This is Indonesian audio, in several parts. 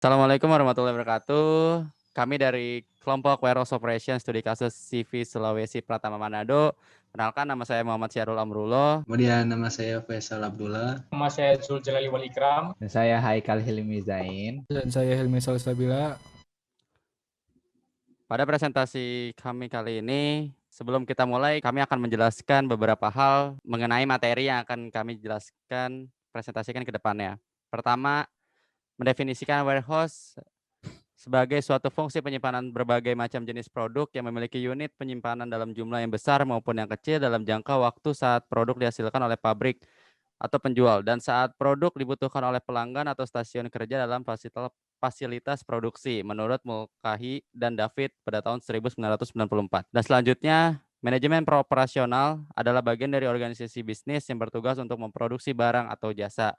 Assalamualaikum warahmatullahi wabarakatuh. Kami dari kelompok Warehouse Operation Studi Kasus CV Sulawesi Pratama Manado. Kenalkan, nama saya Muhammad Syahrul Amrullah. Kemudian nama saya Faisal Abdullah. Nama saya Zul Jalali Wal Ikram. Dan saya Haikal Hilmi Zain. Dan saya Helmi Salsabila. Pada presentasi kami kali ini, sebelum kita mulai, kami akan menjelaskan beberapa hal mengenai materi yang akan kami jelaskan, presentasikan ke depannya. Pertama, mendefinisikan warehouse sebagai suatu fungsi penyimpanan berbagai macam jenis produk yang memiliki unit penyimpanan dalam jumlah yang besar maupun yang kecil dalam jangka waktu saat produk dihasilkan oleh pabrik atau penjual dan saat produk dibutuhkan oleh pelanggan atau stasiun kerja dalam fasilitas produksi menurut Mulcahy dan David pada tahun 1994. Dan selanjutnya, manajemen operasional adalah bagian dari organisasi bisnis yang bertugas untuk memproduksi barang atau jasa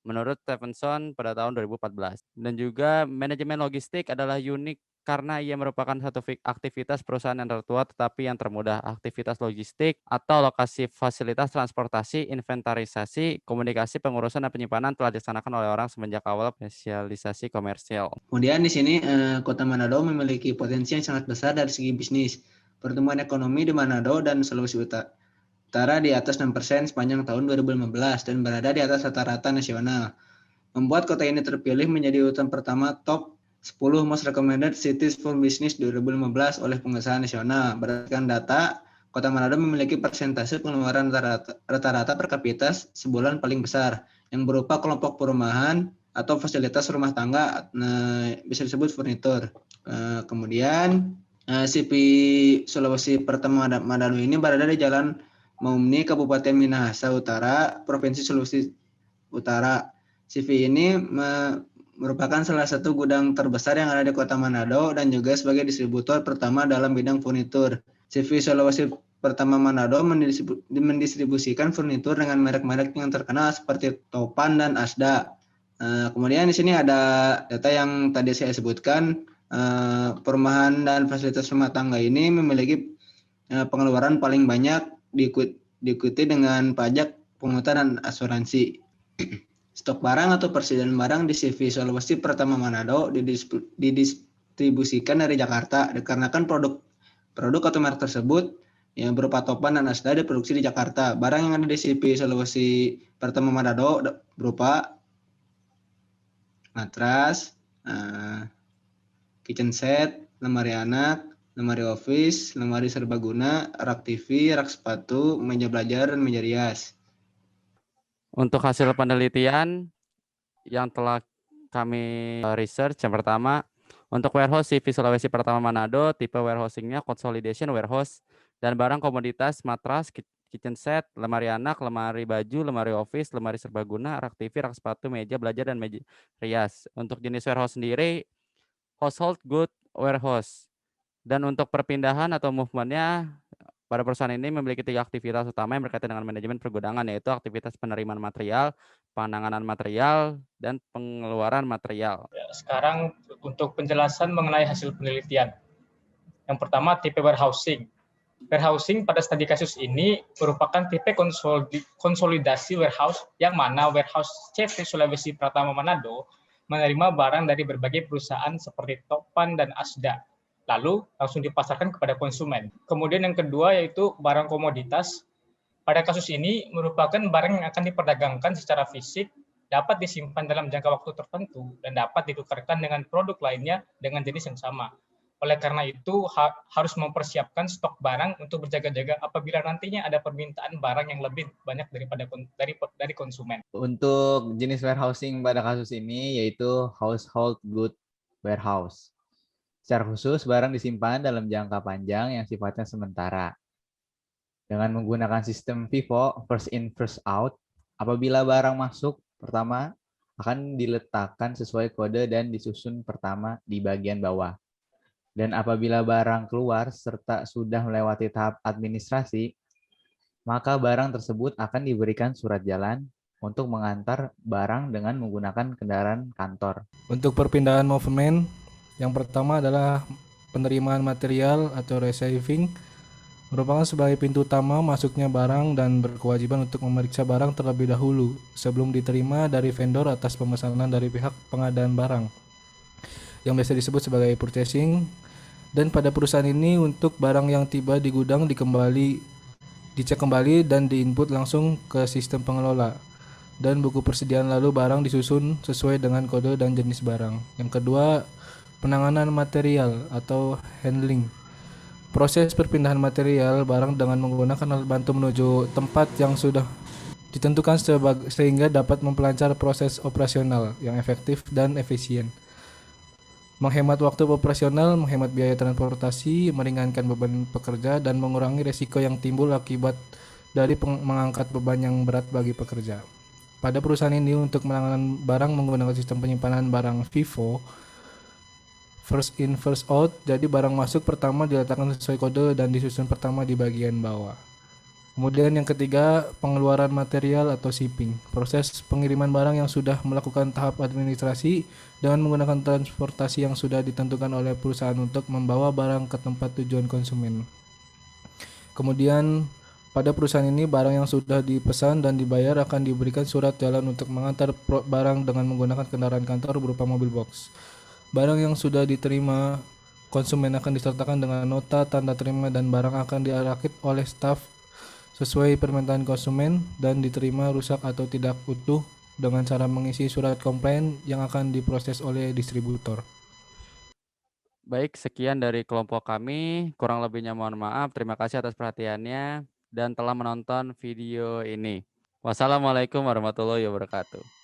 menurut Stephenson pada tahun 2014. Dan juga manajemen logistik adalah unik karena ia merupakan satu aktivitas perusahaan yang tertua tetapi yang termudah. Aktivitas logistik atau lokasi fasilitas transportasi, inventarisasi, komunikasi, pengurusan dan penyimpanan telah dilaksanakan oleh orang semenjak awal spesialisasi komersial. Kemudian di sini Kota Manado memiliki potensi yang sangat besar dari segi bisnis. Pertumbuhan ekonomi di Manado dan Sulawesi Utara di atas 6% sepanjang tahun 2015 dan berada di atas rata-rata nasional. Membuat kota ini terpilih menjadi urutan pertama top 10 Most Recommended Cities for Business 2015 oleh pengusaha nasional. Berdasarkan data, Kota Manado memiliki persentase pengeluaran rata-rata per kapita sebulan paling besar yang berupa kelompok perumahan atau fasilitas rumah tangga, bisa disebut furnitur. Kemudian CV Sulawesi Pratama Manado ini berada di Jalan Maumni, Kabupaten Minahasa Utara, Provinsi Sulawesi Utara. CV ini merupakan salah satu gudang terbesar yang ada di Kota Manado dan juga sebagai distributor pertama dalam bidang furnitur. CV Sulawesi Pratama Manado mendistribusikan furnitur dengan merek-merek yang terkenal seperti Topan dan Asda. Kemudian di sini ada data yang tadi saya sebutkan. Perumahan dan fasilitas rumah tangga ini memiliki pengeluaran paling banyak diikuti dengan pajak, pungutan, dan asuransi. Stok barang atau persediaan barang di CV Sulawesi Pratama Manado didistribusikan dari Jakarta dikarenakan produk atau merek tersebut yang berupa Topan dan Asda diproduksi di Jakarta. Barang yang ada di CV Sulawesi Pratama Manado berupa matras, kitchen set, lemari anak, lemari office, lemari serbaguna, rak TV, rak sepatu, meja belajar, dan meja rias. Untuk hasil penelitian yang telah kami research, yang pertama, untuk warehouse CV Sulawesi Pratama Manado, tipe warehousingnya consolidation warehouse, dan barang komoditas, matras, kitchen set, lemari anak, lemari baju, lemari office, lemari serbaguna, rak TV, rak sepatu, meja belajar, dan meja rias. Untuk jenis warehouse sendiri, household good warehouse. Dan untuk perpindahan atau movementnya, pada perusahaan ini memiliki 3 aktivitas utama yang berkaitan dengan manajemen pergudangan, yaitu aktivitas penerimaan material, penanganan material, dan pengeluaran material. Sekarang untuk penjelasan mengenai hasil penelitian. Yang pertama, tipe warehousing. Warehousing pada studi kasus ini merupakan tipe konsolidasi warehouse yang mana warehouse CV Sulawesi Pratama Manado menerima barang dari berbagai perusahaan seperti Topan dan Asda, lalu langsung dipasarkan kepada konsumen. Kemudian yang kedua yaitu barang komoditas. Pada kasus ini merupakan barang yang akan diperdagangkan secara fisik, dapat disimpan dalam jangka waktu tertentu, dan dapat ditukarkan dengan produk lainnya dengan jenis yang sama. Oleh karena itu harus mempersiapkan stok barang untuk berjaga-jaga apabila nantinya ada permintaan barang yang lebih banyak dari konsumen. Untuk jenis warehousing pada kasus ini yaitu household good warehouse. Secara khusus, barang disimpan dalam jangka panjang yang sifatnya sementara. Dengan menggunakan sistem FIFO, first in, first out, apabila barang masuk pertama akan diletakkan sesuai kode dan disusun pertama di bagian bawah. Dan apabila barang keluar serta sudah melewati tahap administrasi, maka barang tersebut akan diberikan surat jalan untuk mengantar barang dengan menggunakan kendaraan kantor. Untuk perpindahan movement, yang pertama adalah penerimaan material atau receiving, merupakan sebagai pintu utama masuknya barang dan berkewajiban untuk memeriksa barang terlebih dahulu sebelum diterima dari vendor atas pemesanan dari pihak pengadaan barang. yang biasa disebut sebagai purchasing. Dan pada perusahaan ini untuk barang yang tiba di gudang dicek kembali dan diinput langsung ke sistem pengelola. Dan buku persediaan lalu barang disusun sesuai dengan kode dan jenis barang. Yang kedua, penanganan material atau handling. Proses perpindahan material barang dengan menggunakan alat bantu menuju tempat yang sudah ditentukan sehingga dapat memperlancar proses operasional yang efektif dan efisien. Menghemat waktu operasional, menghemat biaya transportasi, meringankan beban pekerja, dan mengurangi risiko yang timbul akibat dari mengangkat beban yang berat bagi pekerja. Pada perusahaan ini untuk menanganan barang menggunakan sistem penyimpanan barang FIFO, first in first out, jadi barang masuk pertama diletakkan sesuai kode dan disusun pertama di bagian bawah. Kemudian yang ketiga, pengeluaran material atau shipping. Proses pengiriman barang yang sudah melakukan tahap administrasi dengan menggunakan transportasi yang sudah ditentukan oleh perusahaan untuk membawa barang ke tempat tujuan konsumen. Kemudian pada perusahaan ini barang yang sudah dipesan dan dibayar akan diberikan surat jalan untuk mengantar barang dengan menggunakan kendaraan kantor berupa mobil box. Barang yang sudah diterima konsumen akan disertakan dengan nota tanda terima dan barang akan dirakit oleh staf sesuai permintaan konsumen dan diterima rusak atau tidak utuh dengan cara mengisi surat komplain yang akan diproses oleh distributor. Baik, sekian dari kelompok kami. Kurang lebihnya mohon maaf. Terima kasih atas perhatiannya dan telah menonton video ini. Wassalamualaikum warahmatullahi wabarakatuh.